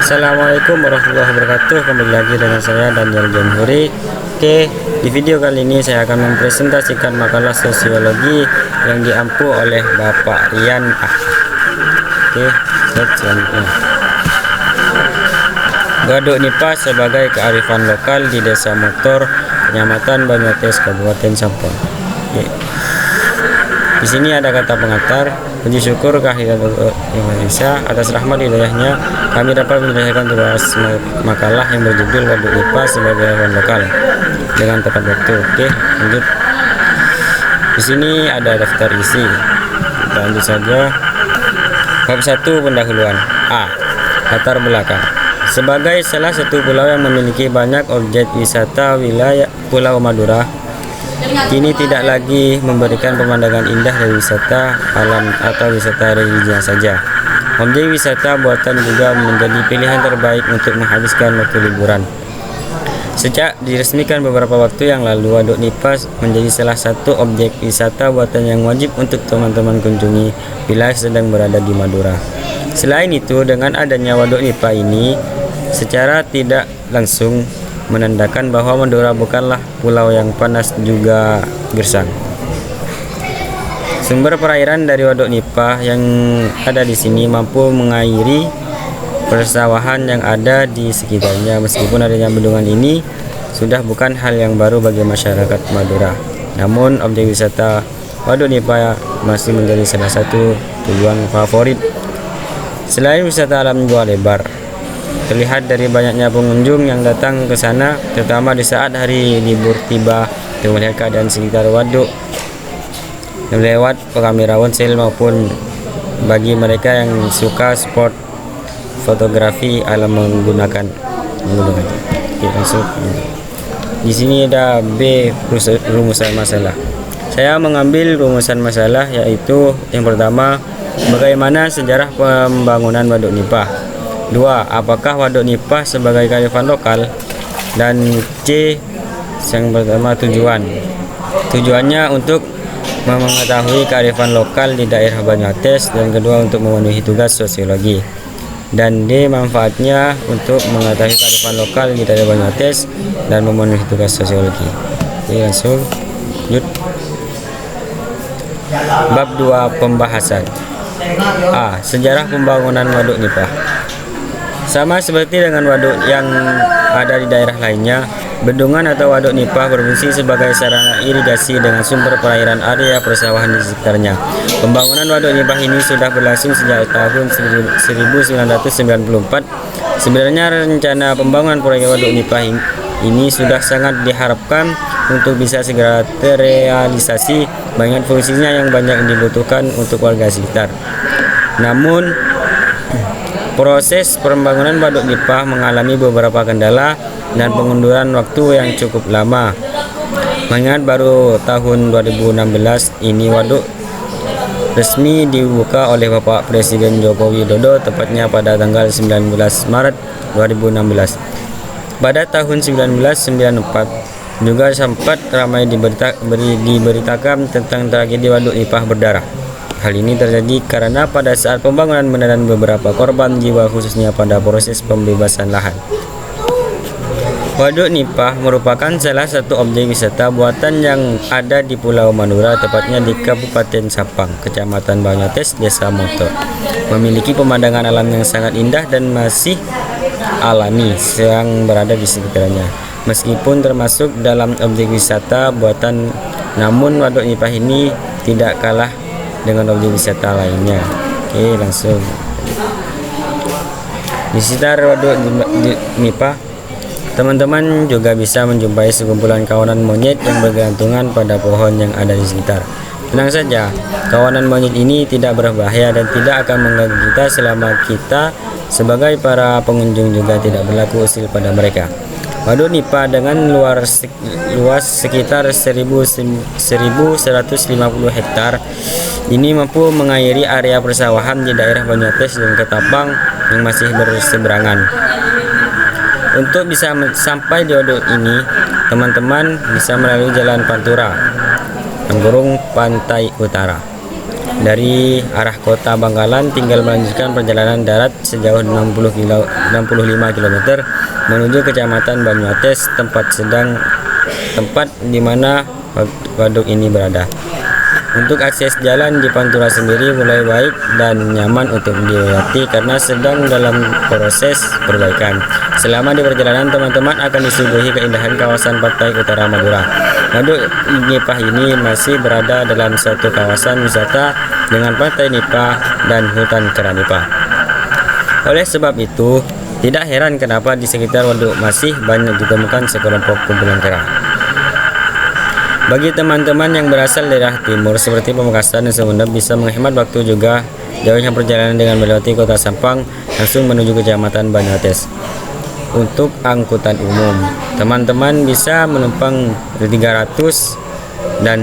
Assalamualaikum warahmatullahi wabarakatuh. Kembali lagi dengan saya Daniel Jamhuri. Oke, di video kali ini saya akan mempresentasikan makalah sosiologi yang diampu oleh Bapak Rian. Oke, selanjutnya. Waduk Nipah sebagai kearifan lokal di Desa Motor, Kecamatan Banyuates, Kabupaten Sampang. Oke. Di sini ada kata pengantar. Puji syukur kehadirat Indonesia atas rahmat hidayahnya kami dapat menyelesaikan tugas makalah yang berjudul Waduk Nipah sebagai hewan lokal dengan tepat waktu. Oke, lanjut. Di sini ada daftar isi. Kita lanjut saja. Bab 1 pendahuluan. A. Latar belakang. Sebagai salah satu pulau yang memiliki banyak objek wisata wilayah Pulau Madura, kini tidak lagi memberikan pemandangan indah dari wisata alam atau wisata religius saja. Objek wisata buatan juga menjadi pilihan terbaik untuk menghabiskan waktu liburan. Sejak diresmikan beberapa waktu yang lalu, Waduk Nipah menjadi salah satu objek wisata buatan yang wajib untuk teman-teman kunjungi bila sedang berada di Madura. Selain itu, dengan adanya Waduk Nipah ini secara tidak langsung menandakan bahwa Madura bukanlah pulau yang panas juga gersang. Sumber perairan dari Waduk Nipah yang ada di sini mampu mengairi persawahan yang ada di sekitarnya. Meskipun adanya bendungan ini sudah bukan hal yang baru bagi masyarakat Madura, namun objek wisata Waduk Nipah masih menjadi salah satu tujuan favorit. Selain wisata alam gua lebar, terlihat dari banyaknya pengunjung yang datang ke sana, terutama di saat hari libur tiba, untuk melihat keadaan sekitar waduk lewat kamera ponsel maupun bagi mereka yang suka sport fotografi alam menggunakan. Oke, langsung. Di sini ada B, rumusan masalah. Saya mengambil rumusan masalah, yaitu yang pertama, bagaimana sejarah pembangunan Waduk Nipah. 2. Apakah Waduk Nipah sebagai kearifan lokal? Dan C, yang pertama, tujuannya untuk mengetahui kearifan lokal di daerah Banyuates, dan kedua untuk memenuhi tugas sosiologi. Dan D, manfaatnya untuk mengetahui kearifan lokal di daerah Banyuates dan memenuhi tugas sosiologi. Oke, langsung lanjut. Bab 2 pembahasan. A. Sejarah pembangunan Waduk Nipah. Sama seperti dengan waduk yang ada di daerah lainnya, bendungan atau Waduk Nipah berfungsi sebagai sarana irigasi dengan sumber perairan area persawahan di sekitarnya. Pembangunan Waduk Nipah ini sudah berlangsung sejak tahun 1994. Sebenarnya rencana pembangunan proyek Waduk Nipah ini sudah sangat diharapkan untuk bisa segera terrealisasi, banyak fungsinya yang banyak dibutuhkan untuk warga sekitar. Namun proses pembangunan Waduk Nipah mengalami beberapa kendala dan pengunduran waktu yang cukup lama. Mengingat baru tahun 2016 ini waduk resmi dibuka oleh Bapak Presiden Joko Widodo, tepatnya pada tanggal 19 Maret 2016. Pada tahun 1994 juga sempat ramai diberitakan tentang tragedi Waduk Nipah berdarah. Hal ini terjadi karena pada saat pembangunan menelan beberapa korban jiwa, khususnya pada proses pembebasan lahan. Waduk Nipah merupakan salah satu objek wisata buatan yang ada di Pulau Madura, tepatnya di Kabupaten Sampang, Kecamatan Banyuates, Desa Motor. Memiliki pemandangan alam yang sangat indah dan masih alami yang berada di sekitarnya. Meskipun termasuk dalam objek wisata buatan, namun Waduk Nipah ini tidak kalah dengan objek wisata lainnya. Oke, langsung. Di sekitar Waduk Nipah, teman-teman juga bisa menjumpai sekumpulan kawanan monyet yang bergantungan pada pohon yang ada di sekitar. Tenang saja, kawanan monyet ini tidak berbahaya dan tidak akan mengganggu kita selama kita sebagai para pengunjung juga tidak berlaku usil pada mereka. Waduk Nipah dengan luas sekitar 1.150 hektar ini mampu mengairi area persawahan di daerah Banyuates dan Ketapang yang masih berseberangan. Untuk bisa sampai di waduk ini, teman-teman bisa melalui Jalan Pantura, Pantai Utara. dari arah kota Bangkalan tinggal melanjutkan perjalanan darat sejauh 65 km menuju Kecamatan Banyuates, tempat di mana waduk ini berada. Untuk akses jalan di Pantura sendiri mulai baik dan nyaman untuk dilewati karena sedang dalam proses perbaikan. Selama di perjalanan, teman-teman akan disuguhi keindahan kawasan pantai utara Madura. Waduk Nipah ini masih berada dalam suatu kawasan wisata dengan pantai Nipah dan hutan kera Nipah. Oleh sebab itu, tidak heran kenapa di sekitar waduk masih banyak ditemukan sekelompok kumpulan kera. Bagi teman-teman yang berasal dari daerah timur seperti Pamekasan dan Sumedang, bisa menghemat waktu juga jauhnya perjalanan dengan melewati kota Sampang langsung menuju Kecamatan Banyuates. Untuk angkutan umum, teman-teman bisa menumpang 300 dan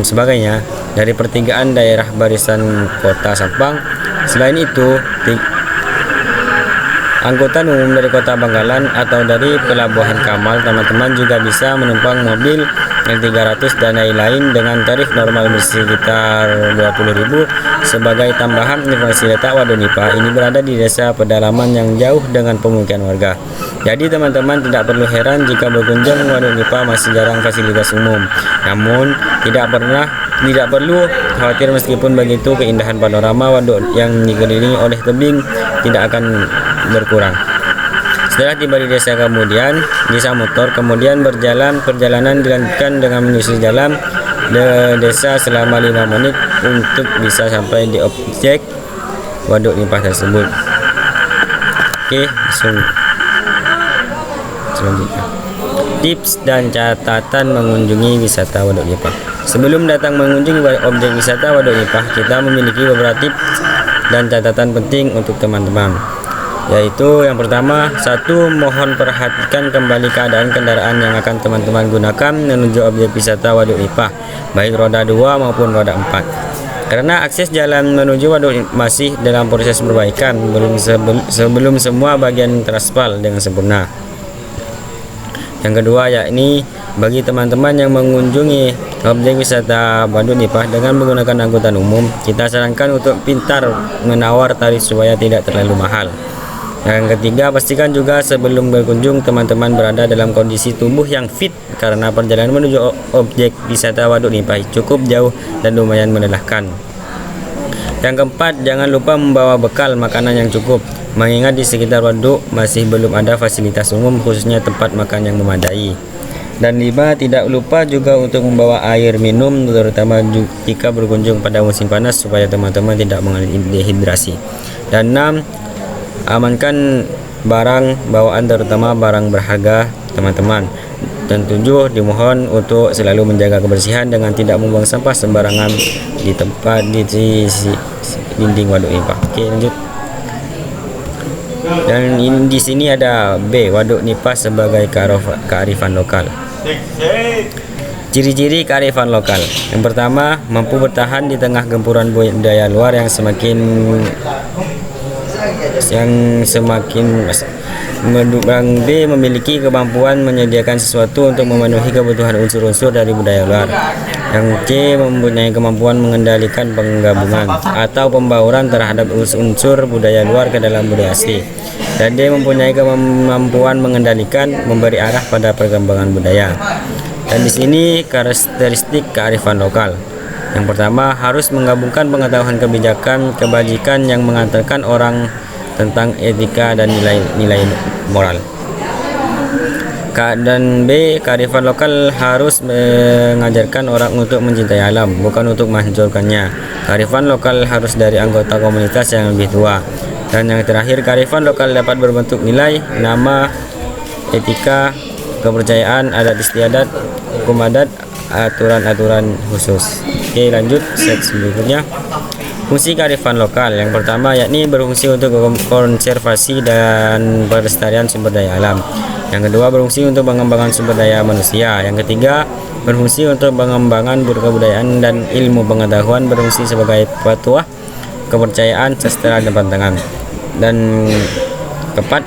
sebagainya dari pertigaan daerah barisan kota Sampang. Selain itu, angkutan umum dari kota Bangkalan atau dari Pelabuhan Kamal, teman-teman juga bisa menumpang mobil L300 dan lain-lain dengan tarif normal sekitar 20.000. Sebagai tambahan informasi, letak Waduk Nipah ini berada di desa pedalaman yang jauh dengan pemukiman warga. Jadi teman-teman tidak perlu heran jika berkunjung Waduk Nipah masih jarang fasilitas umum. Namun tidak perlu khawatir, meskipun begitu keindahan panorama waduk yang dikelilingi oleh tebing tidak akan berkurang. Setelah tiba di desa motor, kemudian perjalanan dilanjutkan dengan menyusuri jalan desa selama 5 menit untuk bisa sampai di objek Waduk Nipah tersebut. Oke, selanjutnya tips dan catatan mengunjungi wisata Waduk Nipah. Sebelum datang mengunjungi objek wisata Waduk Nipah, kita memiliki beberapa tips dan catatan penting untuk teman-teman, yaitu yang pertama, 1. Mohon perhatikan kembali keadaan kendaraan yang akan teman-teman gunakan menuju objek wisata Waduk Nipah, baik roda 2 maupun roda 4, karena akses jalan menuju waduk masih dalam proses perbaikan sebelum semua bagian teraspal dengan sempurna. Yang kedua, yakni bagi teman-teman yang mengunjungi objek wisata Waduk Nipah dengan menggunakan angkutan umum, kita sarankan untuk pintar menawar tarif supaya tidak terlalu mahal. Yang ketiga, pastikan juga sebelum berkunjung teman-teman berada dalam kondisi tubuh yang fit, karena perjalanan menuju objek wisata Waduk Nipah cukup jauh dan lumayan melelahkan. Yang keempat, jangan lupa membawa bekal makanan yang cukup, mengingat di sekitar waduk masih belum ada fasilitas umum khususnya tempat makan yang memadai. Dan 5, tidak lupa juga untuk membawa air minum, terutama jika berkunjung pada musim panas supaya teman-teman tidak mengalami dehidrasi. Dan 6, amankan barang bawaan terutama barang berharga teman-teman. Dan 7, dimohon untuk selalu menjaga kebersihan dengan tidak membuang sampah sembarangan di tempat di dinding Waduk Nipah. Oke, lanjut. Dan di sini ada B, Waduk Nipah sebagai kearifan lokal. Ciri-ciri kearifan lokal. Yang pertama, mampu bertahan di tengah gempuran budaya luar yang semakin Bank B memiliki kemampuan menyediakan sesuatu untuk memenuhi kebutuhan unsur-unsur dari budaya luar. Yang C, mempunyai kemampuan mengendalikan penggabungan atau pembauran terhadap unsur budaya luar ke dalam budaya asli. Dan D, mempunyai kemampuan mengendalikan, memberi arah pada perkembangan budaya. Dan di sini karakteristik kearifan lokal. Yang pertama, harus menggabungkan pengetahuan kebajikan yang mengantarkan orang tentang etika dan nilai moral. Dan B, kearifan lokal harus mengajarkan orang untuk mencintai alam, bukan untuk menghancurkannya. Kearifan lokal harus dari anggota komunitas yang lebih tua. Dan yang terakhir, kearifan lokal dapat berbentuk nilai, nama, etika, kepercayaan, adat istiadat, hukum adat, aturan-aturan khusus. Oke, lanjut set berikutnya. Fungsi kearifan lokal. Yang pertama, yakni berfungsi untuk konservasi dan pelestarian sumber daya alam. Yang kedua, berfungsi untuk pengembangan sumber daya manusia. Yang ketiga, berfungsi untuk pengembangan kebudayaan dan ilmu pengetahuan, berfungsi sebagai petuah, kepercayaan, sastra, dan pantangan. Dan keempat,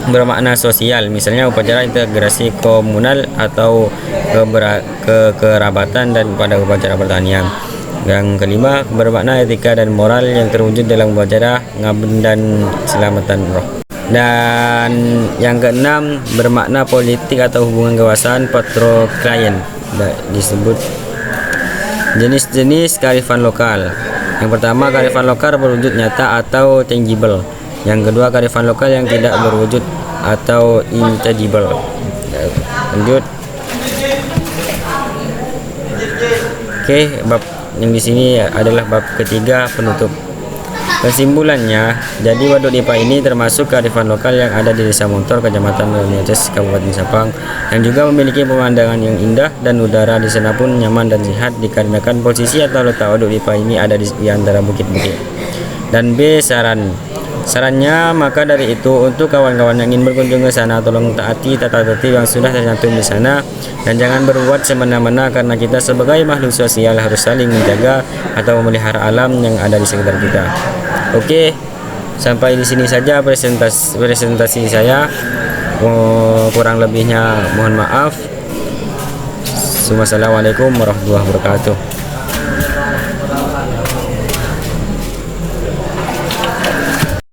bermakna sosial, misalnya upacara integrasi komunal atau kekerabatan dan pada upacara pertanian. Yang kelima, bermakna etika dan moral yang terwujud dalam upacara ngaben dan selamatan roh. Dan yang keenam, bermakna politik atau hubungan kekuasaan patroklien. Disebut jenis-jenis kearifan lokal. Yang pertama, kearifan lokal berwujud nyata atau tangible. Yang kedua, kearifan lokal yang tidak berwujud atau intangible. Lanjut. Oke, bab yang di sini adalah bab ketiga, penutup. Kesimpulannya, jadi Waduk Dipa ini termasuk kearifan lokal yang ada di Desa Montor, Kecamatan Banyuwangi, Kabupaten Sapang, yang juga memiliki pemandangan yang indah dan udara di sana pun nyaman dan sehat dikarenakan posisi atau letak Waduk Dipa ini ada di antara bukit-bukit. Dan B, sarannya, maka dari itu untuk kawan-kawan yang ingin berkunjung ke sana, tolong taati tata tertib yang sudah tercantum di sana dan jangan berbuat semena-mena karena kita sebagai makhluk sosial harus saling menjaga atau memelihara alam yang ada di sekitar kita. Oke, sampai di sini saja presentasi saya. Kurang lebihnya mohon maaf. Wassalamualaikum warahmatullahi wabarakatuh.